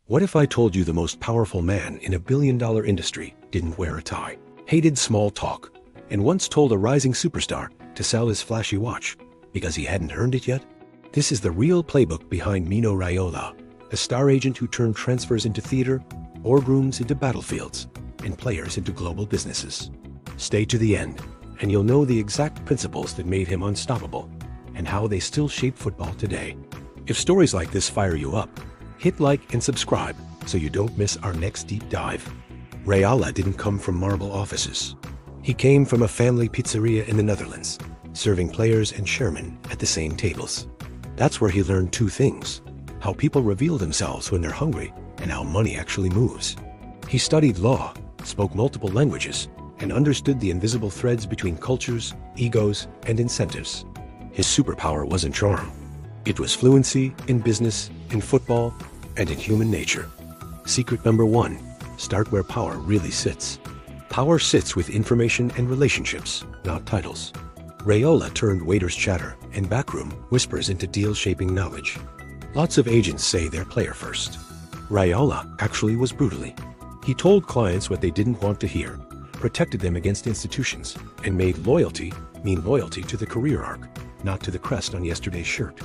What if I told you the most powerful man in a billion-dollar industry didn't wear a tie, hated small talk, and once told a rising superstar to sell his flashy watch because he hadn't earned it yet? This is the real playbook behind Mino Raiola, a star agent who turned transfers into theater, boardrooms into battlefields, and players into global businesses. Stay to the end, and you'll know the exact principles that made him unstoppable and how they still shape football today. If stories like this fire you up, hit like and subscribe so you don't miss our next deep dive. Raiola didn't come from marble offices. He came from a family pizzeria in the Netherlands, serving players and chairmen at the same tables. That's where he learned two things: how people reveal themselves when they're hungry and how money actually moves. He studied law, spoke multiple languages, and understood the invisible threads between cultures, egos, and incentives. His superpower wasn't charm. It was fluency in business, in football, and in human nature. Secret number 1, start where power really sits. Power sits with information and relationships, not titles. Raiola turned waiters' chatter and backroom whispers into deal-shaping knowledge. Lots of agents say they're player first. Raiola actually was brutally. He told clients what they didn't want to hear, protected them against institutions, and made loyalty mean loyalty to the career arc, not to the crest on yesterday's shirt.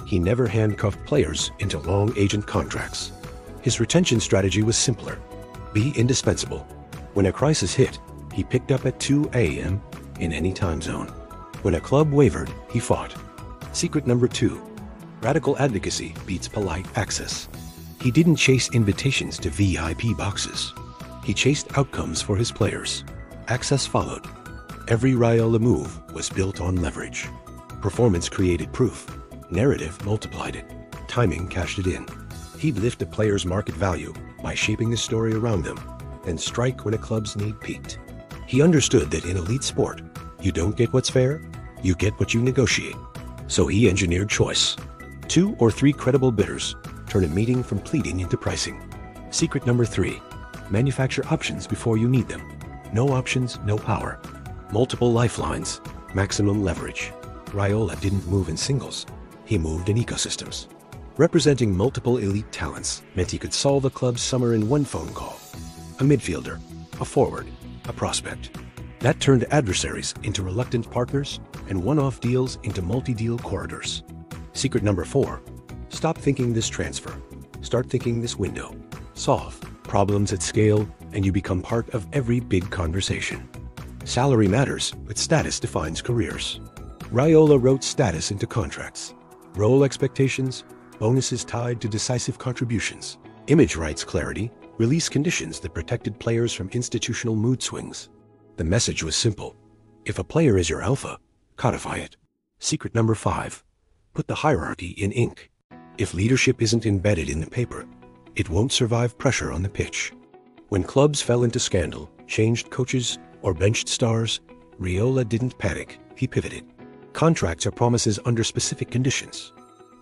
He never handcuffed players into long agent contracts. His retention strategy was simpler: be indispensable. When a crisis hit, he picked up at 2 a.m. in any time zone. When a club wavered, he fought. Secret number 2, radical advocacy beats polite access. He didn't chase invitations to VIP boxes. He chased outcomes for his players. Access followed. Every Raiola move was built on leverage. Performance created proof. Narrative multiplied it. Timing cashed it in. He'd lift a player's market value by shaping the story around them, then strike when a club's need peaked. He understood that in elite sport, you don't get what's fair, you get what you negotiate. So he engineered choice. 2 or 3 credible bidders turn a meeting from pleading into pricing. Secret number 3, manufacture options before you need them. No options, no power. Multiple lifelines, maximum leverage. Raiola didn't move in singles. He moved in ecosystems. Representing multiple elite talents meant he could solve a club's summer in one phone call. A midfielder, a forward, a prospect. That turned adversaries into reluctant partners and one-off deals into multi-deal corridors. Secret number 4, stop thinking this transfer. Start thinking this window. Solve problems at scale and you become part of every big conversation. Salary matters, but status defines careers. Raiola wrote status into contracts. Role expectations, bonuses tied to decisive contributions. Image rights clarity, release conditions that protected players from institutional mood swings. The message was simple: if a player is your alpha, codify it. Secret number 5, put the hierarchy in ink. If leadership isn't embedded in the paper, it won't survive pressure on the pitch. When clubs fell into scandal, changed coaches, or benched stars, Raiola didn't panic, he pivoted. Contracts are promises under specific conditions.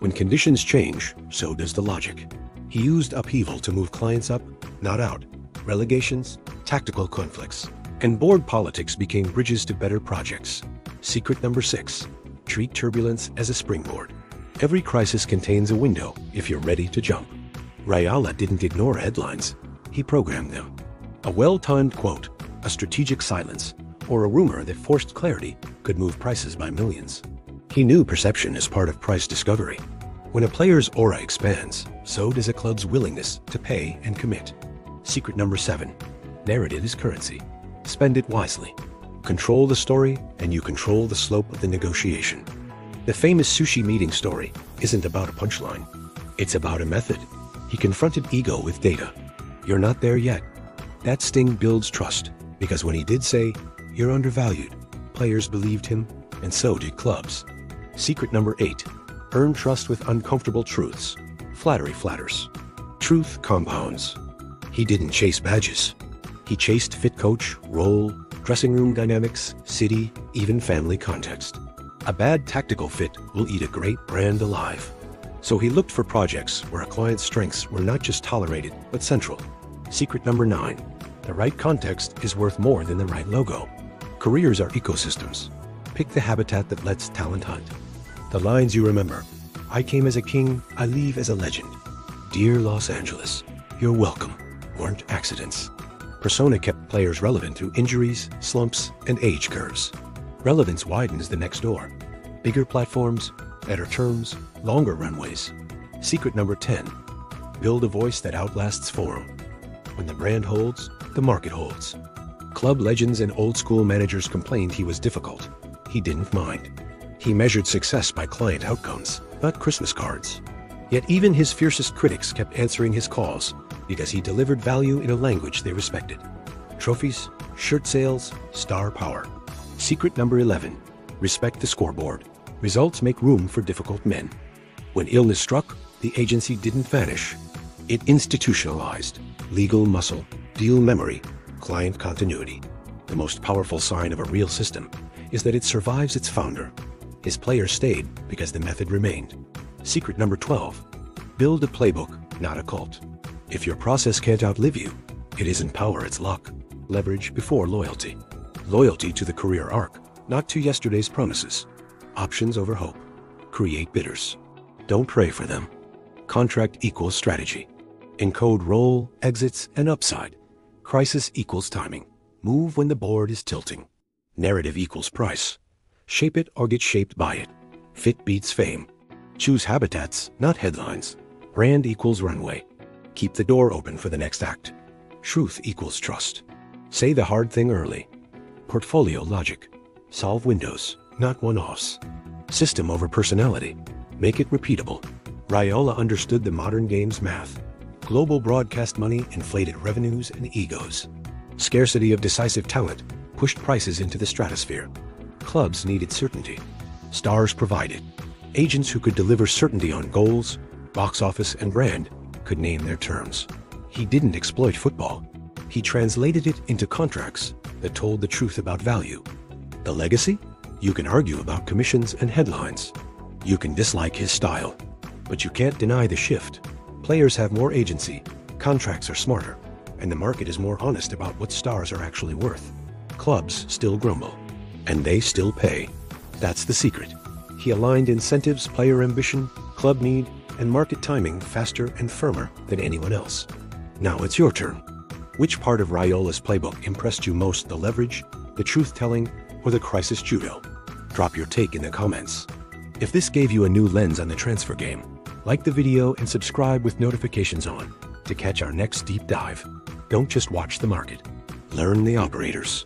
When conditions change, so does the logic. He used upheaval to move clients up, not out. Relegations, tactical conflicts, and board politics became bridges to better projects. Secret number 6, treat turbulence as a springboard. Every crisis contains a window if you're ready to jump. Raiola didn't ignore headlines, he programmed them. A well-timed quote, a strategic silence, or a rumor that forced clarity could move prices by millions. He knew perception is part of price discovery. When a player's aura expands, so does a club's willingness to pay and commit. Secret number 7, narrative is currency. Spend it wisely. Control the story and you control the slope of the negotiation. The famous sushi meeting story isn't about a punchline. It's about a method. He confronted ego with data. You're not there yet. That sting builds trust, because when he did say, you're undervalued, players believed him, and so did clubs. Secret number 8, earn trust with uncomfortable truths. Flattery flatters. Truth compounds. He didn't chase badges. He chased fit coach, role, dressing room dynamics, city, even family context. A bad tactical fit will eat a great brand alive. So he looked for projects where a client's strengths were not just tolerated, but central. Secret number 9, the right context is worth more than the right logo. Careers are ecosystems. Pick the habitat that lets talent hunt. The lines you remember: I came as a king, I leave as a legend. Dear Los Angeles, you're welcome, weren't accidents. Persona kept players relevant through injuries, slumps, and age curves. Relevance widens the next door. Bigger platforms, better terms, longer runways. Secret number 10. Build a voice that outlasts forum. When the brand holds, the market holds. Club legends and old-school managers complained he was difficult. He didn't mind. He measured success by client outcomes, not Christmas cards. Yet even his fiercest critics kept answering his calls because he delivered value in a language they respected. Trophies, shirt sales, star power. Secret number 11. Respect the scoreboard. Results make room for difficult men. When illness struck, the agency didn't vanish. It institutionalized. Legal muscle, deal memory, client continuity. The most powerful sign of a real system is that it survives its founder. His players stayed because the method remained. Secret number 12. Build a playbook, not a cult. If your process can't outlive you, it isn't power, it's luck. Leverage before loyalty. Loyalty to the career arc, not to yesterday's promises. Options over hope. Create bidders. Don't pray for them. Contract equals strategy. Encode role, exits, and upside. Crisis equals timing. Move when the board is tilting. Narrative equals price. Shape it or get shaped by it. Fit beats fame. Choose habitats, not headlines. Brand equals runway. Keep the door open for the next act. Truth equals trust. Say the hard thing early. Portfolio logic. Solve windows, not one-offs. System over personality. Make it repeatable. Raiola understood the modern game's math. Global broadcast money inflated revenues and egos. Scarcity of decisive talent pushed prices into the stratosphere. Clubs needed certainty. Stars provided. Agents who could deliver certainty on goals, box office, and brand could name their terms. He didn't exploit football. He translated it into contracts that told the truth about value. The legacy? You can argue about commissions and headlines. You can dislike his style, but you can't deny the shift. Players have more agency, contracts are smarter, and the market is more honest about what stars are actually worth. Clubs still grumble, and they still pay. That's the secret. He aligned incentives, player ambition, club need, and market timing faster and firmer than anyone else. Now it's your turn. Which part of Raiola's playbook impressed you most, the leverage, the truth-telling, or the crisis judo? Drop your take in the comments. If this gave you a new lens on the transfer game, like the video and subscribe with notifications on to catch our next deep dive. Don't just watch the market. Learn the operators.